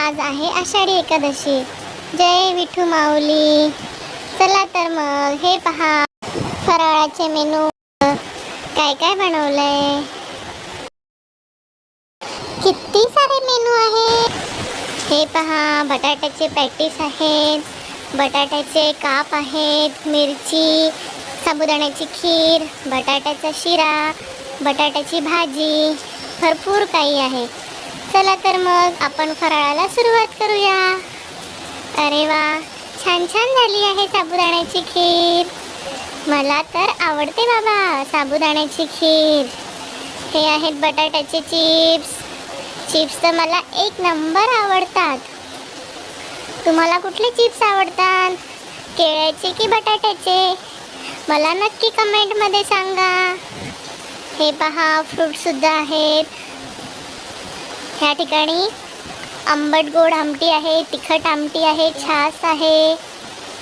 आज आहे आषाढी एकादशी। जय विठू माऊली। चला तर मग हे पहा फराळाचे मेनू काय काय बनवलंय। किती सारे मेनू आहे। हे पहा बटाट्याचे पॅटीस आहेत, बटाट्याचे काप आहेत, मिरची, साबुदाण्याची खीर, बटाट्याचा शिरा, बटाट्याची भाजी, भरपूर काही आहे। चला तर मग आपण फराळाला सुरुवात करूया। अरे वा, छान छान झाली आहे साबुदाण्याची खीर। मला तर आवडते बाबा साबुदाण्याची खीर। हे आहेत बटाट्याचे चिप्स। चिप्स तर मला एक नंबर आवडतात। तुम्हाला कुठले चिप्स आवडतात, केळ्याचे की बटाट्याचे? मला नक्की कमेंटमध्ये सांगा। हे पहा फ्रूट सुद्धा आहेत। ह्या ठिकाणी आंबट गोड आमटी आहे, तिखट आमटी आहे, छास आहे,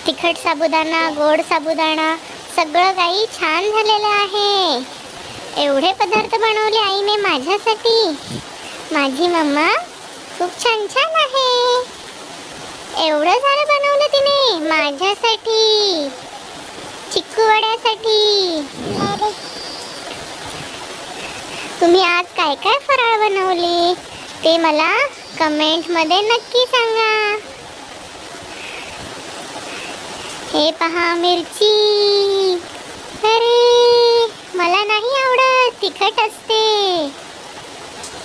तिखट साबुदाणा, गोड साबुदाणा, सगळं काही छान झालेलं आहे। एवढे पदार्थ बनवले आईने माझ्यासाठी। माझी मम्मा खूप छान छान आहे। एवढं सारं बनवलं तिने माझ्यासाठी, चिक्कू वड्यासाठी। तुम्ही आज काय काय फराळ बनवले ते मला कमेंटमध्ये नक्की सांगा। हे पहा मिरची। अरे मला नाही आवडत, तिखट असते।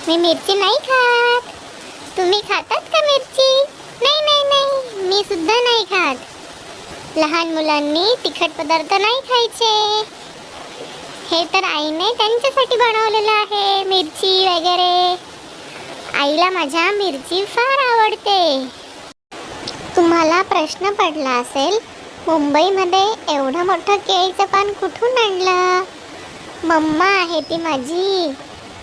मी मिरची नाही खात। तुम्ही खातात का मिरची? नाही नाही नाही, मी सुद्धा नाही खात। लहान मुलांनी तिखट पदार्थ नाही खायचे। हे तर आईने त्यांच्यासाठी बनवलेलं आहे, मिरची वगैरे। आईला माझ्या मिरची फार आवडते। तुम्हाला प्रश्न पडला असेल, मुंबईमध्ये एवढं मोठं केळीचं पान कुठून आणलं? मम्मा आहे ती माझी,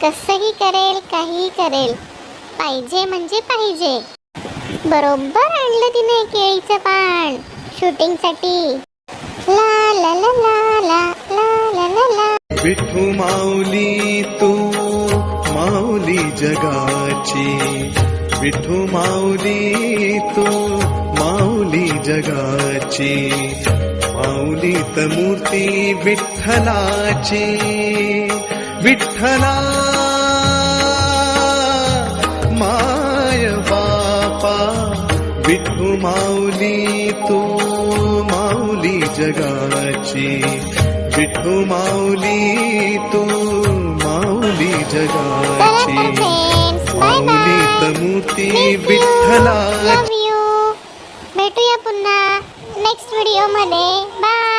कसंही करेल, काही करेल, पाहिजे म्हणजे पाहिजे। बरोबर आणलं तिने केळीचं पान शूटिंगसाठी। ला ला ला ला ला ला ला ला। विठू माऊली तू माऊली जगाची, विठू माऊली तू माऊली जगाची, माऊलीत मूर्ती विठ्ठलाची, विठ्ठला माय बापा, विठू माऊली तू माऊली जगाची, विठू माऊली तू माऊली जगाची, माऊलीत मूर्ती विठ्ठला। भेटूया पुन्हा नेक्स्ट व्हिडिओ मध्ये। बाय।